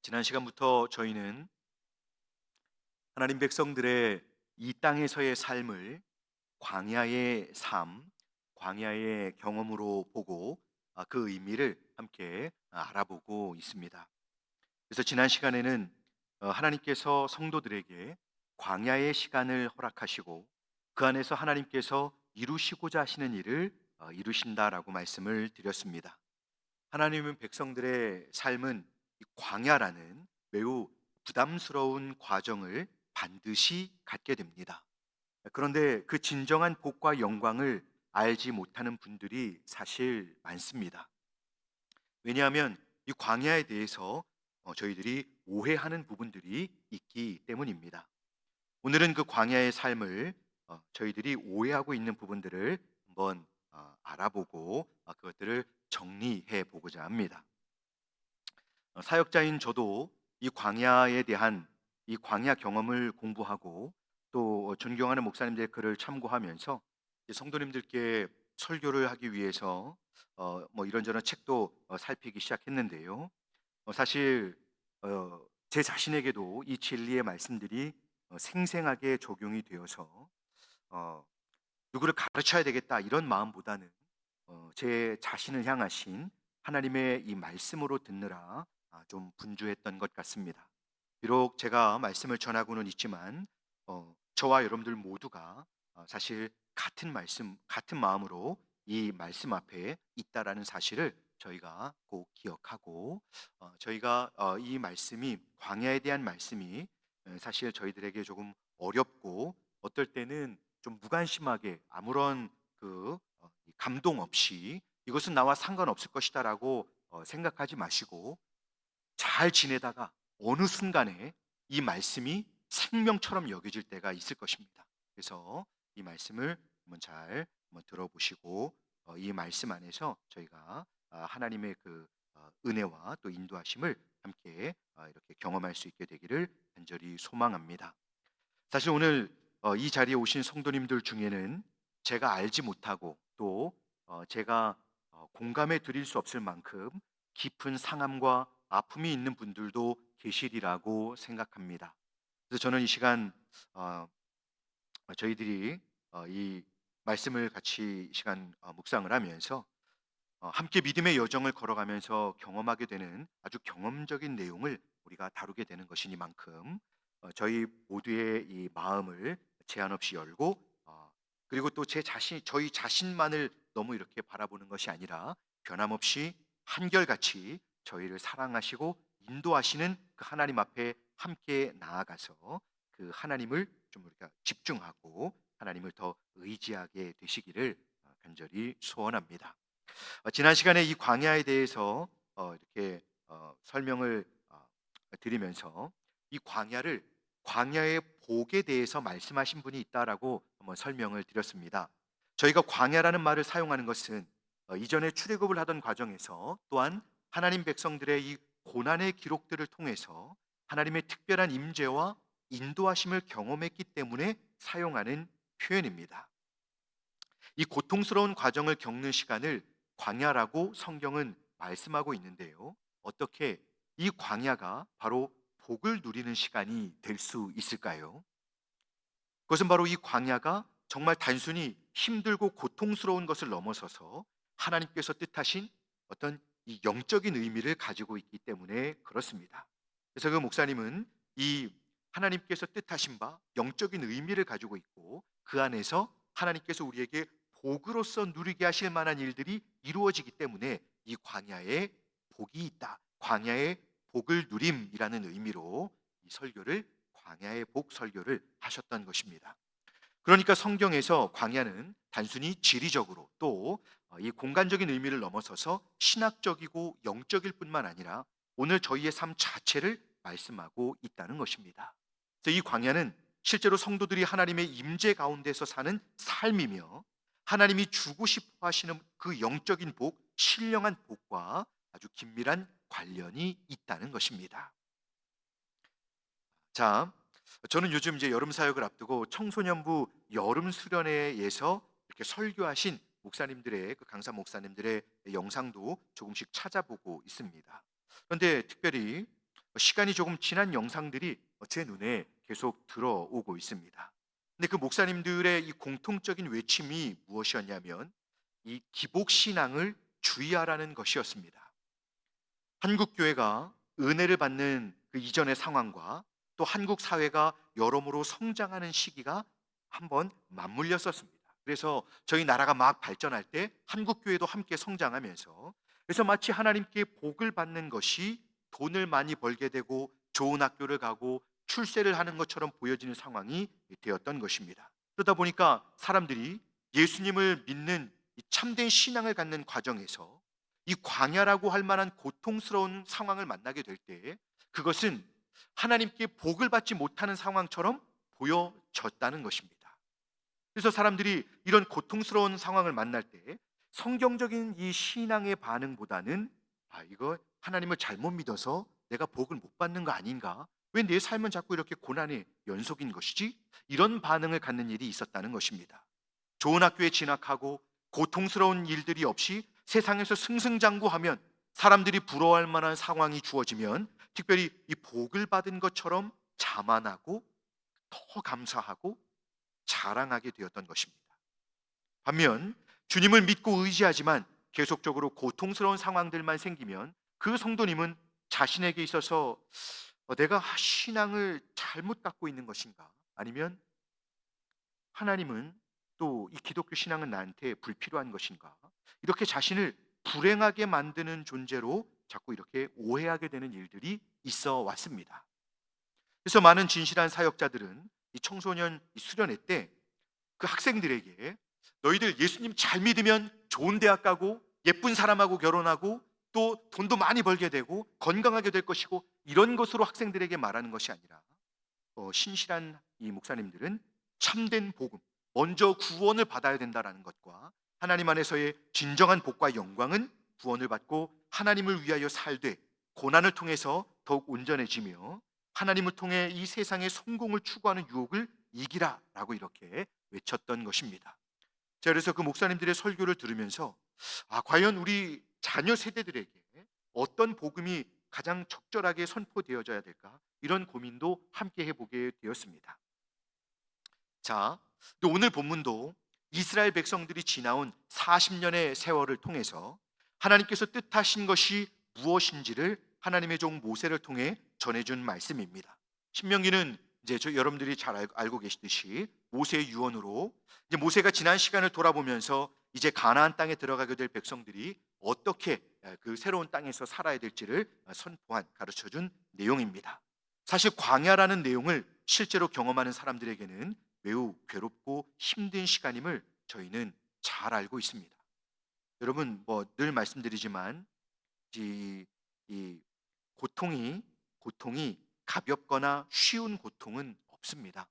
지난 시간부터 저희는 하나님 백성들의 이 땅에서의 삶을 광야의 삶, 광야의 경험으로 보고 그 의미를 함께 알아보고 있습니다. 그래서 지난 시간에는 하나님께서 성도들에게 광야의 시간을 허락하시고 그 안에서 하나님께서 이루시고자 하시는 일을 이루신다라고 말씀을 드렸습니다. 하나님은 백성들의 삶은 이 광야라는 매우 부담스러운 과정을 반드시 갖게 됩니다. 그런데 그 진정한 복과 영광을 알지 못하는 분들이 사실 많습니다. 왜냐하면 이 광야에 대해서 저희들이 오해하는 부분들이 있기 때문입니다. 오늘은 그 광야의 삶을 저희들이 오해하고 있는 부분들을 한번 알아보고 그것들을 정리해 보고자 합니다. 사역자인 저도 이 광야에 대한 이 광야 경험을 공부하고 또 존경하는 목사님들의 글을 참고하면서 이제 성도님들께 설교를 하기 위해서 이런저런 책도 살피기 시작했는데요. 사실 제 자신에게도 이 진리의 말씀들이 생생하게 적용이 되어서 어, 누구를 가르쳐야 되겠다 이런 마음보다는 제 자신을 향하신 하나님의 이 말씀으로 듣느라 좀 분주했던 것 같습니다. 비록 제가 말씀을 전하고는 있지만 저와 여러분들 모두가 사실 같은 말씀, 같은 마음으로 이 말씀 앞에 있다라는 사실을 저희가 꼭 기억하고 저희가 이 말씀이 광야에 대한 말씀이 사실 저희들에게 조금 어렵고 어떨 때는 좀 무관심하게 아무런 이 감동 없이 이것은 나와 상관없을 것이다라고 생각하지 마시고 잘 지내다가 어느 순간에 이 말씀이 생명처럼 여겨질 때가 있을 것입니다. 그래서 이 말씀을 한번 들어보시고 이 말씀 안에서 저희가 하나님의 은혜와 또 인도하심을 함께 이렇게 경험할 수 있게 되기를 간절히 소망합니다. 사실 오늘 이 자리에 오신 성도님들 중에는 제가 알지 못하고 또 제가 공감해 드릴 수 없을 만큼 깊은 상함과 아픔이 있는 분들도 계시리라고 생각합니다. 그래서 저는 이 시간 어, 저희들이 이 말씀을 같이 이 시간 묵상을 하면서 함께 믿음의 여정을 걸어가면서 경험하게 되는 아주 경험적인 내용을 우리가 다루게 되는 것이니만큼 저희 모두의 이 마음을 제한 없이 열고 그리고 또 제 자신 저희 자신만을 너무 이렇게 바라보는 것이 아니라 변함없이 한결같이 저희를 사랑하시고 인도하시는 그 하나님 앞에 함께 나아가서 그 하나님을 좀 우리가 집중하고 하나님을 더 의지하게 되시기를 간절히 소원합니다. 지난 시간에 이 광야에 대해서 이렇게 설명을 드리면서 이 광야의 복에 대해서 말씀하신 분이 있다라고 한번 설명을 드렸습니다. 저희가 광야라는 말을 사용하는 것은 이전에 출애굽을 하던 과정에서 또한 하나님 백성들의 이 고난의 기록들을 통해서 하나님의 특별한 임재와 인도하심을 경험했기 때문에 사용하는 표현입니다. 이 고통스러운 과정을 겪는 시간을 광야라고 성경은 말씀하고 있는데요. 어떻게 이 광야가 바로 복을 누리는 시간이 될 수 있을까요? 그것은 바로 이 광야가 정말 단순히 힘들고 고통스러운 것을 넘어서서 하나님께서 뜻하신 어떤 이 영적인 의미를 가지고 있기 때문에 그렇습니다. 그래서 그 목사님은 이 하나님께서 뜻하신 바 영적인 의미를 가지고 있고 그 안에서 하나님께서 우리에게 복으로서 누리게 하실 만한 일들이 이루어지기 때문에 이 광야에 복이 있다. 광야의 복을 누림이라는 의미로 이 설교를 광야의 복 설교를 하셨던 것입니다. 그러니까 성경에서 광야는 단순히 지리적으로 또 이 공간적인 의미를 넘어서서 신학적이고 영적일 뿐만 아니라 오늘 저희의 삶 자체를 말씀하고 있다는 것입니다. 그래서 이 광야는 실제로 성도들이 하나님의 임재 가운데서 사는 삶이며 하나님이 주고 싶어 하시는 그 영적인 복, 신령한 복과 아주 긴밀한 관련이 있다는 것입니다. 자, 저는 요즘 이제 여름 사역을 앞두고 청소년부 여름 수련회에서 이렇게 설교하신 목사님들의 그 강사 목사님들의 영상도 조금씩 찾아보고 있습니다. 그런데 특별히 시간이 조금 지난 영상들이 제 눈에 계속 들어오고 있습니다. 근데 그 목사님들의 이 공통적인 외침이 무엇이었냐면 이 기복 신앙을 주의하라는 것이었습니다. 한국 교회가 은혜를 받는 그 이전의 상황과 또 한국 사회가 여러모로 성장하는 시기가 한번 맞물렸었습니다. 그래서 저희 나라가 막 발전할 때 한국 교회도 함께 성장하면서, 그래서 마치 하나님께 복을 받는 것이 돈을 많이 벌게 되고 좋은 학교를 가고 출세를 하는 것처럼 보여지는 상황이 되었던 것입니다. 그러다 보니까 사람들이 예수님을 믿는 이 참된 신앙을 갖는 과정에서 이 광야라고 할 만한 고통스러운 상황을 만나게 될 때 그것은 하나님께 복을 받지 못하는 상황처럼 보여졌다는 것입니다. 그래서 사람들이 이런 고통스러운 상황을 만날 때 성경적인 이 신앙의 반응보다는 이거 하나님을 잘못 믿어서 내가 복을 못 받는 거 아닌가? 왜 내 삶은 자꾸 이렇게 고난의 연속인 것이지? 이런 반응을 갖는 일이 있었다는 것입니다. 좋은 학교에 진학하고 고통스러운 일들이 없이 세상에서 승승장구하면, 사람들이 부러워할 만한 상황이 주어지면 특별히 이 복을 받은 것처럼 자만하고 더 감사하고 자랑하게 되었던 것입니다. 반면 주님을 믿고 의지하지만 계속적으로 고통스러운 상황들만 생기면 그 성도님은 자신에게 있어서 내가 신앙을 잘못 갖고 있는 것인가? 아니면 하나님은 또 이 기독교 신앙은 나한테 불필요한 것인가? 이렇게 자신을 불행하게 만드는 존재로 자꾸 이렇게 오해하게 되는 일들이 있어 왔습니다. 그래서 많은 진실한 사역자들은 이 청소년 이 수련회 때 그 학생들에게 너희들 예수님 잘 믿으면 좋은 대학 가고 예쁜 사람하고 결혼하고 또 돈도 많이 벌게 되고 건강하게 될 것이고, 이런 것으로 학생들에게 말하는 것이 아니라 신실한 이 목사님들은 참된 복음, 먼저 구원을 받아야 된다라는 것과 하나님 안에서의 진정한 복과 영광은 구원을 받고 하나님을 위하여 살되 고난을 통해서 더욱 온전해지며 하나님을 통해 이 세상의 성공을 추구하는 유혹을 이기라라고 이렇게 외쳤던 것입니다. 자, 그래서 그 목사님들의 설교를 들으면서 과연 우리 자녀 세대들에게 어떤 복음이 가장 적절하게 선포되어져야 될까? 이런 고민도 함께 해보게 되었습니다. 자, 또 오늘 본문도 이스라엘 백성들이 지나온 40년의 세월을 통해서 하나님께서 뜻하신 것이 무엇인지를 하나님의 종 모세를 통해 전해준 말씀입니다. 신명기는 이제 여러분들이 잘 알고 계시듯이 모세의 유언으로 이제 모세가 지난 시간을 돌아보면서 이제 가나안 땅에 들어가게 될 백성들이 어떻게 그 새로운 땅에서 살아야 될지를 선포한, 가르쳐준 내용입니다. 사실 광야라는 내용을 실제로 경험하는 사람들에게는 매우 괴롭고 힘든 시간임을 저희는 잘 알고 있습니다. 여러분, 늘 말씀드리지만 이, 이 고통이 가볍거나 쉬운 고통은 없습니다.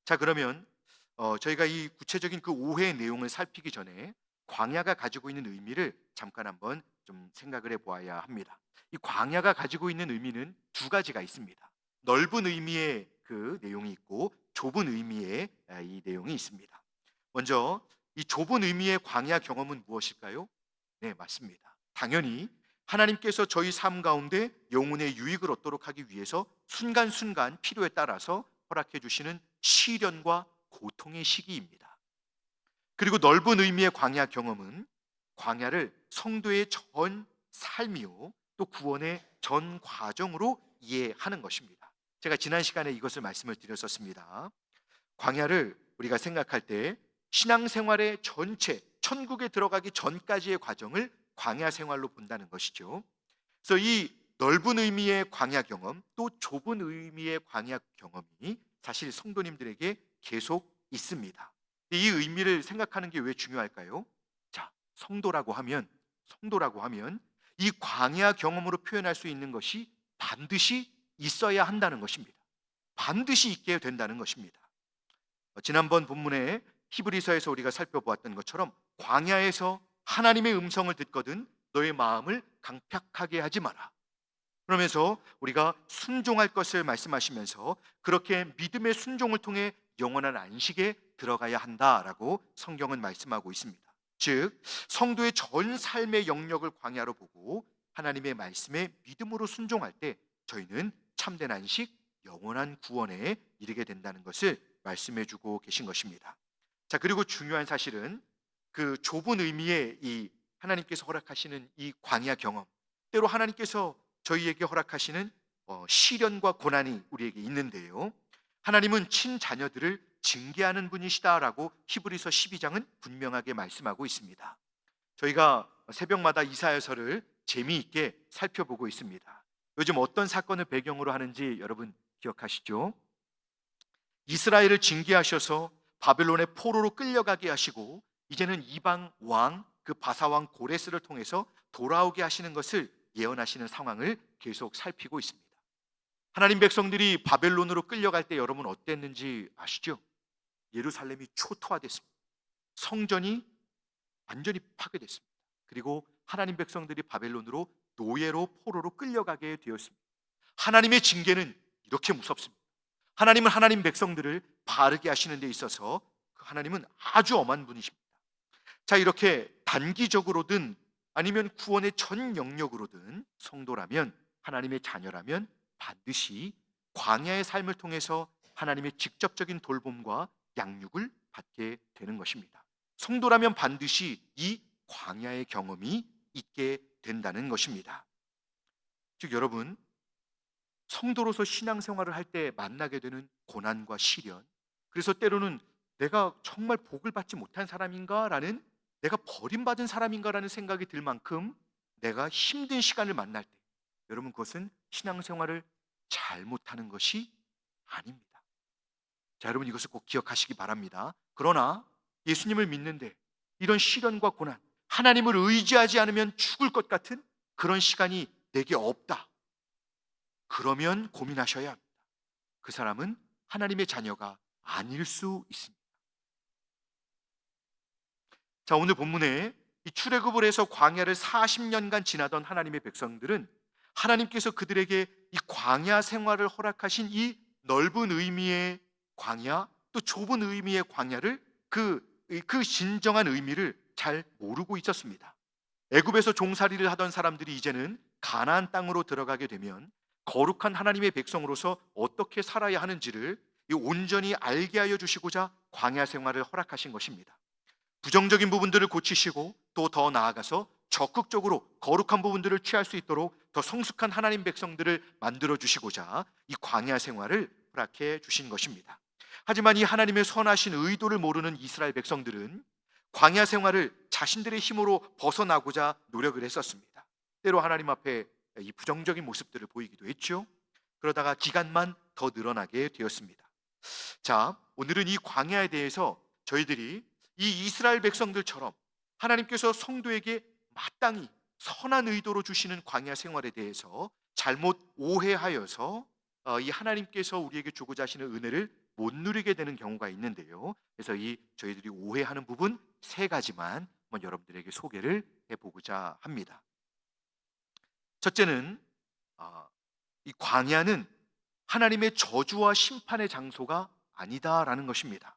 자, 그러면 저희가 이 구체적인 그 오해의 내용을 살피기 전에 광야가 가지고 있는 의미를 잠깐 한번 좀 생각을 해보아야 합니다. 이 광야가 가지고 있는 의미는 두 가지가 있습니다. 넓은 의미의 그 내용이 있고 좁은 의미의 이 내용이 있습니다. 먼저 이 좁은 의미의 광야 경험은 무엇일까요? 네, 맞습니다. 당연히 하나님께서 저희 삶 가운데 영혼의 유익을 얻도록 하기 위해서 순간순간 필요에 따라서 허락해 주시는 시련과 고통의 시기입니다. 그리고 넓은 의미의 광야 경험은 광야를 성도의 전 삶이요 또 구원의 전 과정으로 이해하는 것입니다. 제가 지난 시간에 이것을 말씀을 드렸었습니다. 광야를 우리가 생각할 때 신앙생활의 전체, 천국에 들어가기 전까지의 과정을 광야 생활로 본다는 것이죠. 그래서 이 넓은 의미의 광야 경험 또 좁은 의미의 광야 경험이 사실 성도님들에게 계속 있습니다. 이 의미를 생각하는 게 왜 중요할까요? 자, 성도라고 하면 이 광야 경험으로 표현할 수 있는 것이 반드시 있어야 한다는 것입니다. 반드시 있게 된다는 것입니다. 지난번 본문에 히브리서에서 우리가 살펴보았던 것처럼 광야에서 하나님의 음성을 듣거든 너의 마음을 강팍하게 하지 마라. 그러면서 우리가 순종할 것을 말씀하시면서 그렇게 믿음의 순종을 통해 영원한 안식에 들어가야 한다라고 성경은 말씀하고 있습니다. 즉 성도의 전 삶의 영역을 광야로 보고 하나님의 말씀에 믿음으로 순종할 때 저희는 참된 안식, 영원한 구원에 이르게 된다는 것을 말씀해 주고 계신 것입니다. 자, 그리고 중요한 사실은 그 좁은 의미의 이 하나님께서 허락하시는 이 광야 경험, 때로 하나님께서 저희에게 허락하시는 시련과 고난이 우리에게 있는데요. 하나님은 친자녀들을 징계하는 분이시다라고 히브리서 12장은 분명하게 말씀하고 있습니다. 저희가 새벽마다 이사야서를 재미있게 살펴보고 있습니다. 요즘 어떤 사건을 배경으로 하는지 여러분 기억하시죠? 이스라엘을 징계하셔서 바벨론의 포로로 끌려가게 하시고 이제는 이방 왕 그 바사왕 고레스를 통해서 돌아오게 하시는 것을 예언하시는 상황을 계속 살피고 있습니다. 하나님 백성들이 바벨론으로 끌려갈 때 여러분 어땠는지 아시죠? 예루살렘이 초토화됐습니다. 성전이 완전히 파괴됐습니다. 그리고 하나님 백성들이 바벨론으로 노예로 포로로 끌려가게 되었습니다. 하나님의 징계는 이렇게 무섭습니다. 하나님은 하나님 백성들을 바르게 하시는 데 있어서 하나님은 아주 엄한 분이십니다. 자, 이렇게 단기적으로든 아니면 구원의 전 영역으로든 성도라면, 하나님의 자녀라면 반드시 광야의 삶을 통해서 하나님의 직접적인 돌봄과 양육을 받게 되는 것입니다. 성도라면 반드시 이 광야의 경험이 있게 된다는 것입니다. 즉 여러분, 성도로서 신앙생활을 할 때 만나게 되는 고난과 시련, 그래서 때로는 내가 정말 복을 받지 못한 사람인가라는, 내가 버림받은 사람인가라는 생각이 들 만큼 내가 힘든 시간을 만날 때 여러분, 그것은 신앙생활을 잘못하는 것이 아닙니다. 자, 여러분 이것을 꼭 기억하시기 바랍니다. 그러나 예수님을 믿는데 이런 시련과 고난, 하나님을 의지하지 않으면 죽을 것 같은 그런 시간이 내게 없다, 그러면 고민하셔야 합니다. 그 사람은 하나님의 자녀가 아닐 수 있습니다. 자, 오늘 본문에 이 출애굽을 해서 광야를 40년간 지나던 하나님의 백성들은 하나님께서 그들에게 이 광야 생활을 허락하신 이 넓은 의미의 광야, 또 좁은 의미의 광야를 그 진정한 의미를 잘 모르고 있었습니다. 애굽에서 종살이를 하던 사람들이 이제는 가나안 땅으로 들어가게 되면 거룩한 하나님의 백성으로서 어떻게 살아야 하는지를 온전히 알게 하여 주시고자 광야 생활을 허락하신 것입니다. 부정적인 부분들을 고치시고 또 더 나아가서 적극적으로 거룩한 부분들을 취할 수 있도록 더 성숙한 하나님 백성들을 만들어 주시고자 이 광야 생활을 허락해 주신 것입니다. 하지만 이 하나님의 선하신 의도를 모르는 이스라엘 백성들은 광야 생활을 자신들의 힘으로 벗어나고자 노력을 했었습니다. 때로 하나님 앞에 이 부정적인 모습들을 보이기도 했죠. 그러다가 기간만 더 늘어나게 되었습니다. 자, 오늘은 이 광야에 대해서 저희들이 이 이스라엘 백성들처럼 하나님께서 성도에게 마땅히 선한 의도로 주시는 광야 생활에 대해서 잘못 오해하여서 이 하나님께서 우리에게 주고자 하시는 은혜를 못 누리게 되는 경우가 있는데요. 그래서 이 저희들이 오해하는 부분 3가지만 한번 여러분들에게 소개를 해보고자 합니다. 첫째는 이 광야는 하나님의 저주와 심판의 장소가 아니다라는 것입니다.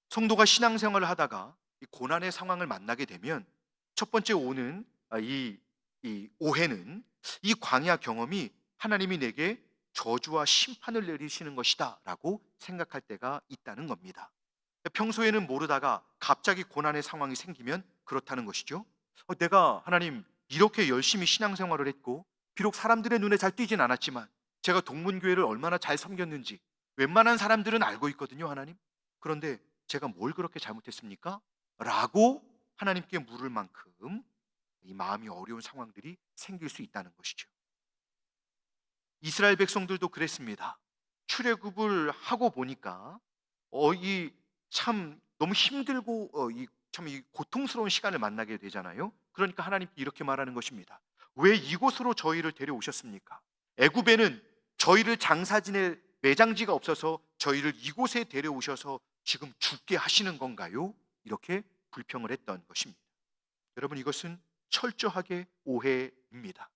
성도가 신앙생활을 하다가 이 고난의 상황을 만나게 되면 첫 번째 오는 이 오해는 이 광야 경험이 하나님이 내게 저주와 심판을 내리시는 것이다 라고 생각할 때가 있다는 겁니다. 평소에는 모르다가 갑자기 고난의 상황이 생기면 그렇다는 것이죠. 내가 하나님 이렇게 열심히 신앙생활을 했고 비록 사람들의 눈에 잘 띄진 않았지만 제가 동문교회를 얼마나 잘 섬겼는지 웬만한 사람들은 알고 있거든요, 하나님. 그런데 제가 뭘 그렇게 잘못했습니까? 라고 하나님께 물을 만큼 이 마음이 어려운 상황들이 생길 수 있다는 것이죠. 이스라엘 백성들도 그랬습니다. 출애굽을 하고 보니까 이 참 너무 힘들고 이 고통스러운 시간을 만나게 되잖아요. 그러니까 하나님께 이렇게 말하는 것입니다. 왜 이곳으로 저희를 데려오셨습니까? 애굽에는 저희를 장사 지낼 매장지가 없어서 저희를 이곳에 데려오셔서 지금 죽게 하시는 건가요? 이렇게 불평을 했던 것입니다. 여러분, 이것은 철저하게 오해입니다.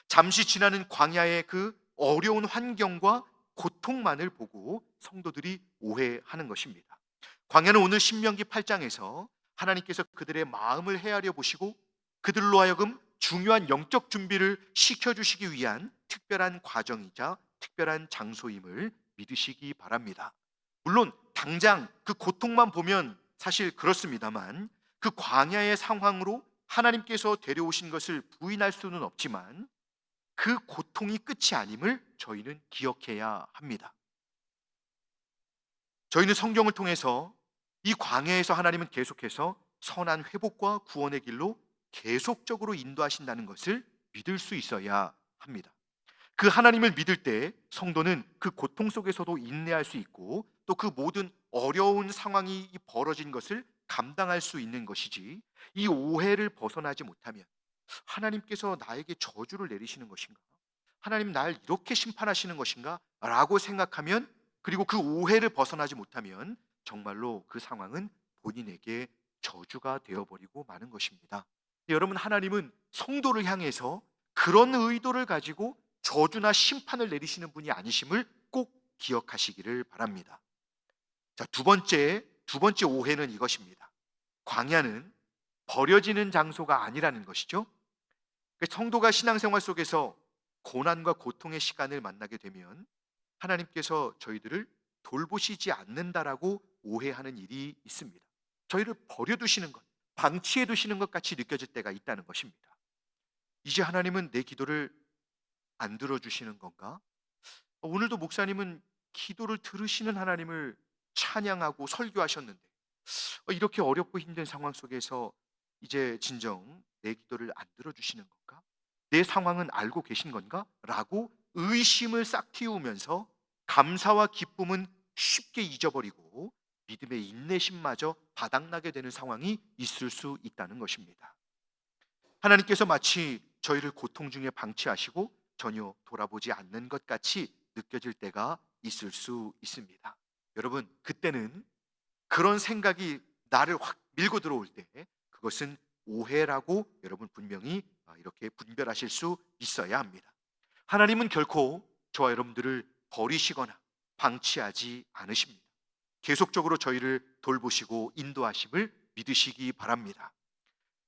잠시 지나는 광야의 그 어려운 환경과 고통만을 보고 성도들이 오해하는 것입니다. 광야는 오늘 신명기 8장에서 하나님께서 그들의 마음을 헤아려 보시고 그들로 하여금 중요한 영적 준비를 시켜주시기 위한 특별한 과정이자 특별한 장소임을 믿으시기 바랍니다. 물론 당장 그 고통만 보면 사실 그렇습니다만, 그 광야의 상황으로 하나님께서 데려오신 것을 부인할 수는 없지만 그 고통이 끝이 아님을 저희는 기억해야 합니다. 저희는 성경을 통해서 이 광야에서 하나님은 계속해서 선한 회복과 구원의 길로 계속적으로 인도하신다는 것을 믿을 수 있어야 합니다. 그 하나님을 믿을 때 성도는 그 고통 속에서도 인내할 수 있고, 또 그 모든 어려운 상황이 벌어진 것을 감당할 수 있는 것이지, 이 오해를 벗어나지 못하면 하나님께서 나에게 저주를 내리시는 것인가? 하나님 날 이렇게 심판하시는 것인가? 라고 생각하면, 그리고 그 오해를 벗어나지 못하면 정말로 그 상황은 본인에게 저주가 되어버리고 마는 것입니다. 여러분, 하나님은 성도를 향해서 그런 의도를 가지고 저주나 심판을 내리시는 분이 아니심을 꼭 기억하시기를 바랍니다. 자, 두 번째 오해는 이것입니다. 광야는 버려지는 장소가 아니라는 것이죠. 성도가 신앙생활 속에서 고난과 고통의 시간을 만나게 되면 하나님께서 저희들을 돌보시지 않는다라고 오해하는 일이 있습니다. 저희를 버려두시는 것, 방치해 두시는 것 같이 느껴질 때가 있다는 것입니다. 이제 하나님은 내 기도를 안 들어주시는 건가? 오늘도 목사님은 기도를 들으시는 하나님을 찬양하고 설교하셨는데, 이렇게 어렵고 힘든 상황 속에서 이제 진정 내 기도를 안 들어주시는 건가? 내 상황은 알고 계신 건가? 라고 의심을 싹 틔우면서 감사와 기쁨은 쉽게 잊어버리고 믿음의 인내심마저 바닥나게 되는 상황이 있을 수 있다는 것입니다. 하나님께서 마치 저희를 고통 중에 방치하시고 전혀 돌아보지 않는 것 같이 느껴질 때가 있을 수 있습니다. 여러분, 그때는 그런 생각이 나를 확 밀고 들어올 때 그것은 오해라고 여러분 분명히 이렇게 분별하실 수 있어야 합니다. 하나님은 결코 저와 여러분들을 버리시거나 방치하지 않으십니다. 계속적으로 저희를 돌보시고 인도하심을 믿으시기 바랍니다.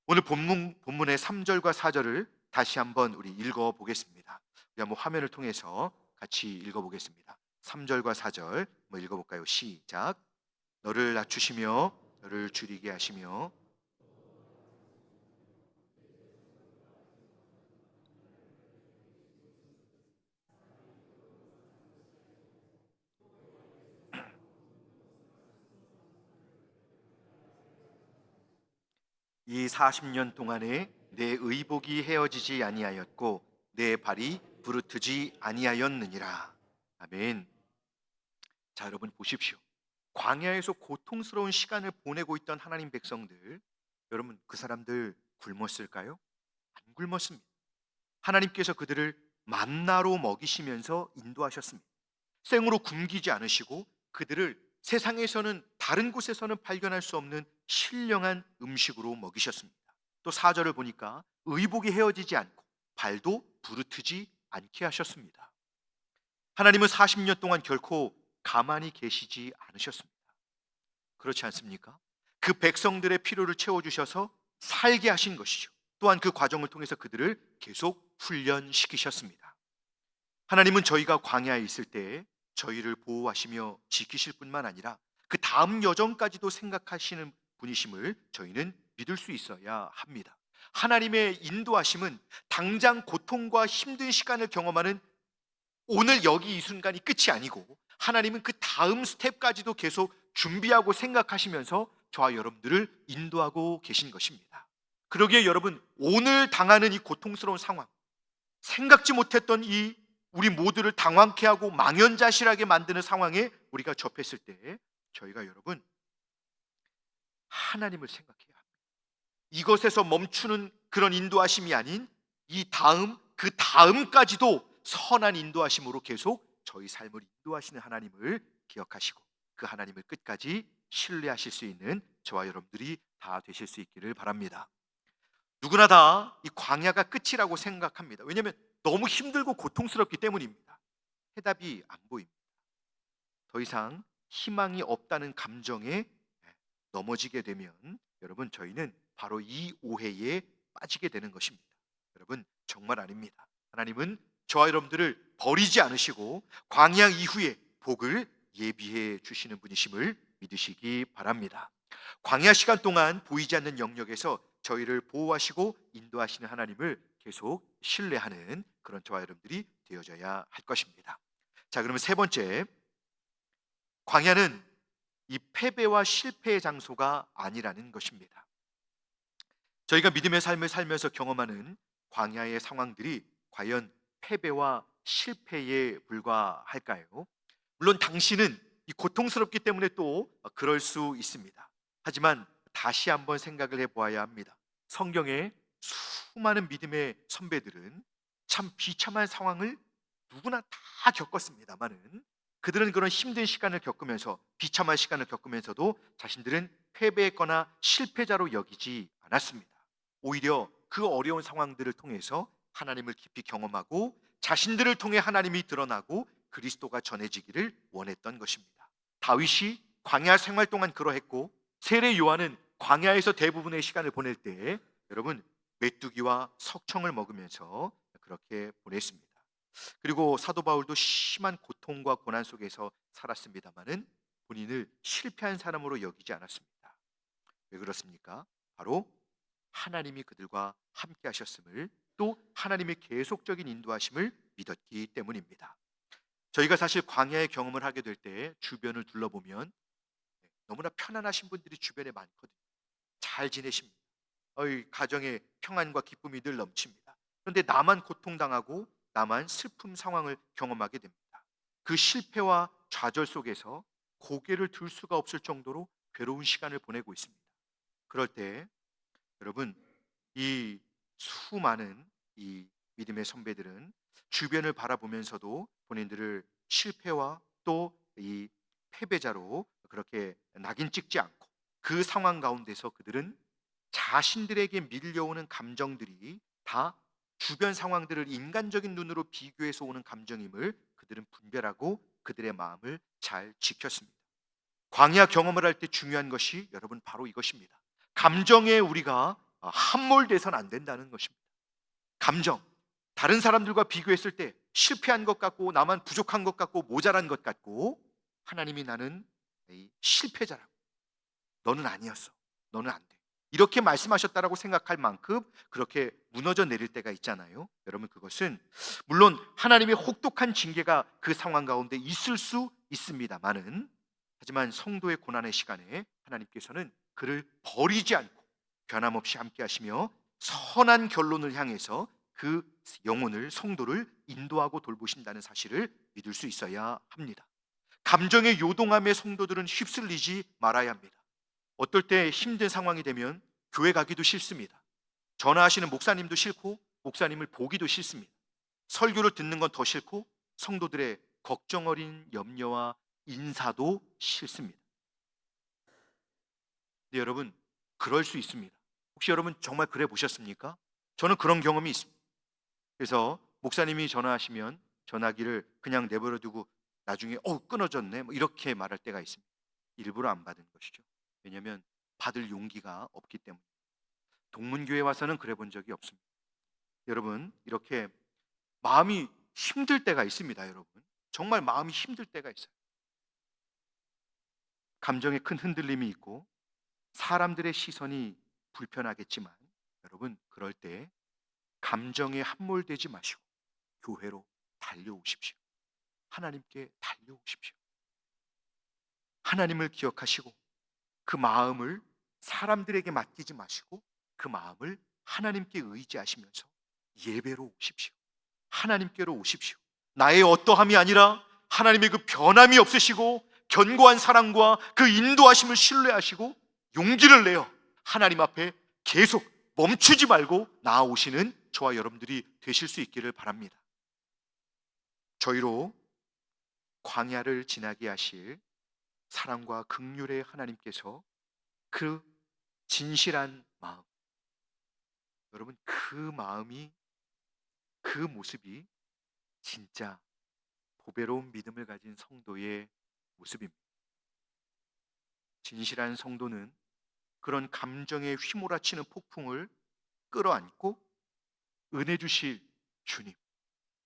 오늘 본문의 3절과 4절을 다시 한번 우리 읽어보겠습니다. 우리 한번 화면을 통해서 같이 읽어보겠습니다. 3절과 4절 한번 읽어볼까요? 시작. 너를 낮추시며 너를 줄이게 하시며. 이 40년 동안에 내 의복이 헤어지지 아니하였고 내 발이 부르트지 아니하였느니라. 아멘. 자, 여러분 보십시오. 광야에서 고통스러운 시간을 보내고 있던 하나님 백성들, 여러분 그 사람들 굶었을까요? 안 굶었습니다. 하나님께서 그들을 만나로 먹이시면서 인도하셨습니다. 생으로 굶기지 않으시고 그들을 세상에서는 다른 곳에서는 발견할 수 없는 신령한 음식으로 먹이셨습니다. 또 4절을 보니까 의복이 헤어지지 않고 발도 부르트지 않게 하셨습니다. 하나님은 40년 동안 결코 가만히 계시지 않으셨습니다. 그렇지 않습니까? 그 백성들의 필요를 채워주셔서 살게 하신 것이죠. 또한 그 과정을 통해서 그들을 계속 훈련시키셨습니다. 하나님은 저희가 광야에 있을 때 저희를 보호하시며 지키실 뿐만 아니라 그 다음 여정까지도 생각하시는 분이심을 저희는 믿을 수 있어야 합니다. 하나님의 인도하심은 당장 고통과 힘든 시간을 경험하는 오늘 여기 이 순간이 끝이 아니고, 하나님은 그 다음 스텝까지도 계속 준비하고 생각하시면서 저와 여러분들을 인도하고 계신 것입니다. 그러기에 여러분, 오늘 당하는 이 고통스러운 상황, 생각지 못했던 이 우리 모두를 당황케 하고 망연자실하게 만드는 상황에 우리가 접했을 때 저희가 여러분 하나님을 생각해야 합니다. 이것에서 멈추는 그런 인도하심이 아닌 이 다음 그 다음까지도 선한 인도하심으로 계속 저희 삶을 인도하시는 하나님을 기억하시고 그 하나님을 끝까지 신뢰하실 수 있는 저와 여러분들이 다 되실 수 있기를 바랍니다. 누구나 다 이 광야가 끝이라고 생각합니다. 왜냐하면 너무 힘들고 고통스럽기 때문입니다. 해답이 안 보입니다. 더 이상 희망이 없다는 감정에 넘어지게 되면 여러분 저희는 바로 이 오해에 빠지게 되는 것입니다. 여러분 정말 아닙니다. 하나님은 저와 여러분들을 버리지 않으시고 광야 이후에 복을 예비해 주시는 분이심을 믿으시기 바랍니다. 광야 시간 동안 보이지 않는 영역에서 저희를 보호하시고 인도하시는 하나님을 계속 신뢰하는 그런 저와 여러분들이 되어져야 할 것입니다. 자, 그러면 세 번째, 광야는 이 패배와 실패의 장소가 아니라는 것입니다. 저희가 믿음의 삶을 살면서 경험하는 광야의 상황들이 과연 패배와 실패에 불과할까요? 물론 당신은 이 고통스럽기 때문에 또 그럴 수 있습니다. 하지만 다시 한번 생각을 해보아야 합니다. 성경의 수많은 믿음의 선배들은 참 비참한 상황을 누구나 다 겪었습니다만은 그들은 그런 힘든 시간을 겪으면서 비참한 시간을 겪으면서도 자신들은 패배했거나 실패자로 여기지 않았습니다. 오히려 그 어려운 상황들을 통해서 하나님을 깊이 경험하고 자신들을 통해 하나님이 드러나고 그리스도가 전해지기를 원했던 것입니다. 다윗이 광야 생활 동안 그러했고 세례 요한은 광야에서 대부분의 시간을 보낼 때 여러분 메뚜기와 석청을 먹으면서 그렇게 보냈습니다. 그리고 사도 바울도 심한 고통과 고난 속에서 살았습니다마는 본인을 실패한 사람으로 여기지 않았습니다. 왜 그렇습니까? 바로 하나님이 그들과 함께 하셨음을, 또 하나님의 계속적인 인도하심을 믿었기 때문입니다. 저희가 사실 광야의 경험을 하게 될 때 주변을 둘러보면 너무나 편안하신 분들이 주변에 많거든요. 잘 지내십니다. 가정에 평안과 기쁨이 늘 넘칩니다. 그런데 나만 고통당하고 나만 슬픔 상황을 경험하게 됩니다. 그 실패와 좌절 속에서 고개를 들 수가 없을 정도로 괴로운 시간을 보내고 있습니다. 그럴 때 여러분, 이 수많은 이 믿음의 선배들은 주변을 바라보면서도 본인들을 실패와 또 이 패배자로 그렇게 낙인 찍지 않고 그 상황 가운데서 그들은 자신들에게 밀려오는 감정들이 다 주변 상황들을 인간적인 눈으로 비교해서 오는 감정임을 그들은 분별하고 그들의 마음을 잘 지켰습니다. 광야 경험을 할 때 중요한 것이 여러분 바로 이것입니다. 감정에 우리가 함몰돼서는 안 된다는 것입니다. 감정, 다른 사람들과 비교했을 때 실패한 것 같고 나만 부족한 것 같고 모자란 것 같고, 하나님이 나는 실패자라고, 너는 아니었어, 너는 안 돼, 이렇게 말씀하셨다라고 생각할 만큼 그렇게 무너져 내릴 때가 있잖아요. 여러분, 그것은 물론 하나님의 혹독한 징계가 그 상황 가운데 있을 수 있습니다만은, 하지만 성도의 고난의 시간에 하나님께서는 그를 버리지 않고 변함없이 함께 하시며 선한 결론을 향해서 그 영혼을, 성도를 인도하고 돌보신다는 사실을 믿을 수 있어야 합니다. 감정의 요동함에 성도들은 휩쓸리지 말아야 합니다. 어떨 때 힘든 상황이 되면 교회 가기도 싫습니다. 전화하시는 목사님도 싫고 목사님을 보기도 싫습니다. 설교를 듣는 건 더 싫고 성도들의 걱정 어린 염려와 인사도 싫습니다. 근데 여러분, 그럴 수 있습니다. 혹시 여러분 정말 그래 보셨습니까? 저는 그런 경험이 있습니다. 그래서 목사님이 전화하시면 전화기를 그냥 내버려 두고 나중에 끊어졌네 뭐 이렇게 말할 때가 있습니다. 일부러 안 받은 것이죠. 왜냐하면 받을 용기가 없기 때문에. 동문교회 와서는 그래 본 적이 없습니다. 여러분, 이렇게 마음이 힘들 때가 있습니다. 여러분, 정말 마음이 힘들 때가 있어요. 감정에 큰 흔들림이 있고 사람들의 시선이 불편하겠지만, 여러분 그럴 때 감정에 함몰되지 마시고 교회로 달려오십시오. 하나님께 달려오십시오. 하나님을 기억하시고 그 마음을 사람들에게 맡기지 마시고 그 마음을 하나님께 의지하시면서 예배로 오십시오. 하나님께로 오십시오. 나의 어떠함이 아니라 하나님의 그 변함이 없으시고 견고한 사랑과 그 인도하심을 신뢰하시고 용기를 내어 하나님 앞에 계속 멈추지 말고 나아오시는 저와 여러분들이 되실 수 있기를 바랍니다. 저희로 광야를 지나게 하실 사랑과 긍휼의 하나님께서 그 진실한 마음, 여러분 그 마음이, 그 모습이 진짜 보배로운 믿음을 가진 성도의 모습입니다. 진실한 성도는 그런 감정에 휘몰아치는 폭풍을 끌어안고 은혜 주실 주님,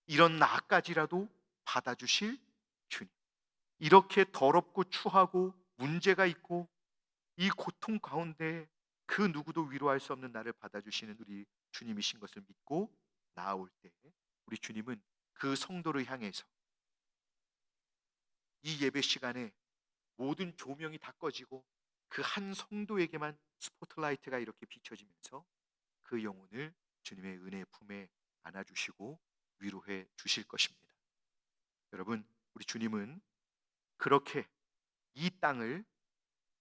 이런 나까지라도 받아주실 주님. 이렇게 더럽고 추하고 문제가 있고 이 고통 가운데 그 누구도 위로할 수 없는 나를 받아주시는 우리 주님이신 것을 믿고 나아올 때, 우리 주님은 그 성도를 향해서 이 예배 시간에 모든 조명이 다 꺼지고 그 한 성도에게만 스포트라이트가 이렇게 비춰지면서 그 영혼을 주님의 은혜 품에 안아주시고 위로해 주실 것입니다. 여러분, 우리 주님은 그렇게 이 땅을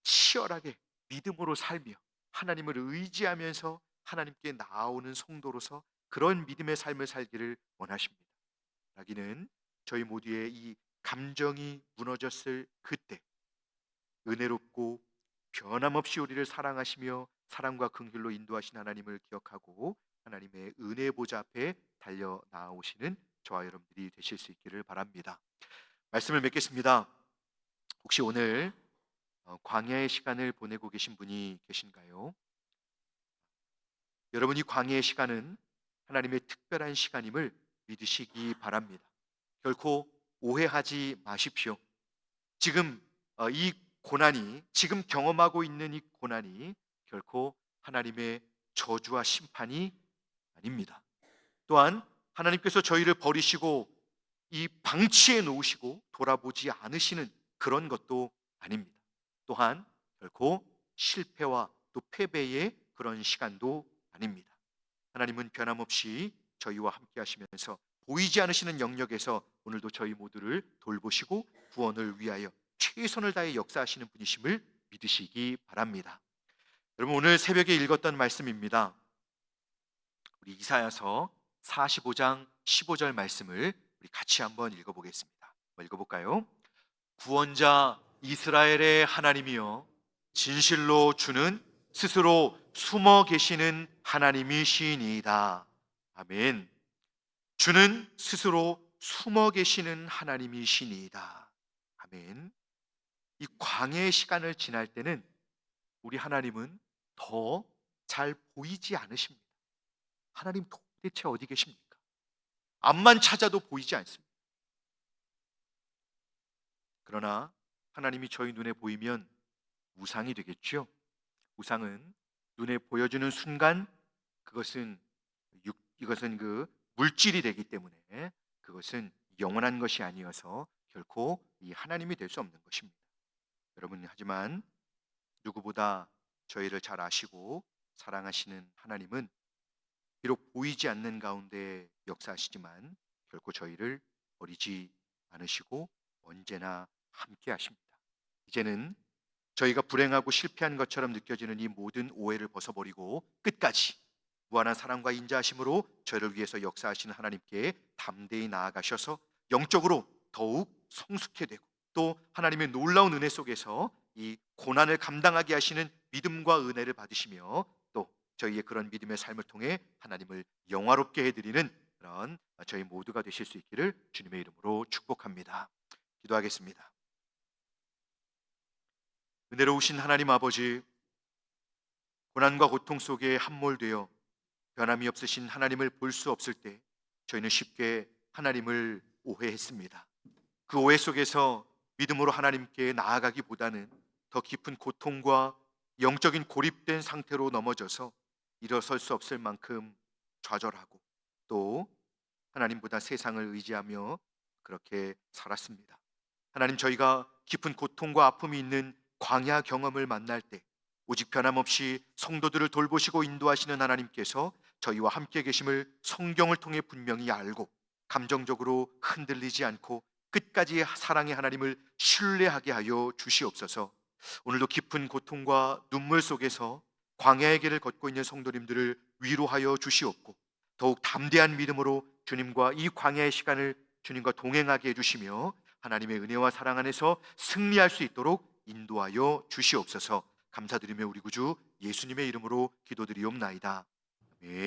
치열하게 믿음으로 살며 하나님을 의지하면서 하나님께 나아오는 성도로서 그런 믿음의 삶을 살기를 원하십니다. 라기는 저희 모두의 이 감정이 무너졌을 그때 은혜롭고 변함없이 우리를 사랑하시며 사랑과 긍휼로 인도하신 하나님을 기억하고 하나님의 은혜 보좌 앞에 달려 나아오시는 저와 여러분들이 되실 수 있기를 바랍니다. 말씀을 맺겠습니다. 혹시 오늘 광야의 시간을 보내고 계신 분이 계신가요? 여러분이 광야의 시간은 하나님의 특별한 시간임을 믿으시기 바랍니다. 결코 오해하지 마십시오. 지금 이 고난이, 지금 경험하고 있는 이 고난이 결코 하나님의 저주와 심판이 아닙니다. 또한 하나님께서 저희를 버리시고 이 방치해 놓으시고 돌아보지 않으시는 그런 것도 아닙니다. 또한 결코 실패와 또 패배의 그런 시간도 아닙니다. 하나님은 변함없이 저희와 함께 하시면서 보이지 않으시는 영역에서 오늘도 저희 모두를 돌보시고 구원을 위하여 최선을 다해 역사하시는 분이심을 믿으시기 바랍니다. 여러분, 오늘 새벽에 읽었던 말씀입니다. 우리 이사야서 45장 15절 말씀을 우리 같이 한번 읽어보겠습니다. 읽어볼까요? 구원자 이스라엘의 하나님이여, 진실로 주는 스스로 숨어 계시는 하나님이시니이다. 아멘. 주는 스스로 숨어 계시는 하나님이시니이다. 아멘. 이 광야의 시간을 지날 때는 우리 하나님은 더 잘 보이지 않으십니다. 하나님 도대체 어디 계십니까? 앞만 찾아도 보이지 않습니다. 그러나 하나님이 저희 눈에 보이면 우상이 되겠죠. 우상은 눈에 보여주는 순간 이것은 그 물질이 되기 때문에 그것은 영원한 것이 아니어서 결코 이 하나님이 될 수 없는 것입니다. 여러분, 하지만 누구보다 저희를 잘 아시고 사랑하시는 하나님은 비록 보이지 않는 가운데 역사하시지만 결코 저희를 버리지 않으시고 언제나 함께 하십니다. 이제는 저희가 불행하고 실패한 것처럼 느껴지는 이 모든 오해를 벗어버리고 끝까지 무한한 사랑과 인자하심으로 저희를 위해서 역사하시는 하나님께 담대히 나아가셔서 영적으로 더욱 성숙해 되고 또 하나님의 놀라운 은혜 속에서 이 고난을 감당하게 하시는 믿음과 은혜를 받으시며 또 저희의 그런 믿음의 삶을 통해 하나님을 영화롭게 해드리는 그런 저희 모두가 되실 수 있기를 주님의 이름으로 축복합니다. 기도하겠습니다. 은혜로우신 하나님 아버지, 고난과 고통 속에 함몰되어 변함이 없으신 하나님을 볼 수 없을 때 저희는 쉽게 하나님을 오해했습니다. 그 오해 속에서 믿음으로 하나님께 나아가기보다는 더 깊은 고통과 영적인 고립된 상태로 넘어져서 일어설 수 없을 만큼 좌절하고 또 하나님보다 세상을 의지하며 그렇게 살았습니다. 하나님, 저희가 깊은 고통과 아픔이 있는 광야 경험을 만날 때 오직 변함없이 성도들을 돌보시고 인도하시는 하나님께서 저희와 함께 계심을 성경을 통해 분명히 알고 감정적으로 흔들리지 않고 끝까지 사랑의 하나님을 신뢰하게 하여 주시옵소서. 오늘도 깊은 고통과 눈물 속에서 광야의 길을 걷고 있는 성도님들을 위로하여 주시옵고 더욱 담대한 믿음으로 주님과 이 광야의 시간을 주님과 동행하게 해주시며 하나님의 은혜와 사랑 안에서 승리할 수 있도록 인도하여 주시옵소서. 감사드리며 우리 구주 예수님의 이름으로 기도드리옵나이다. 아멘.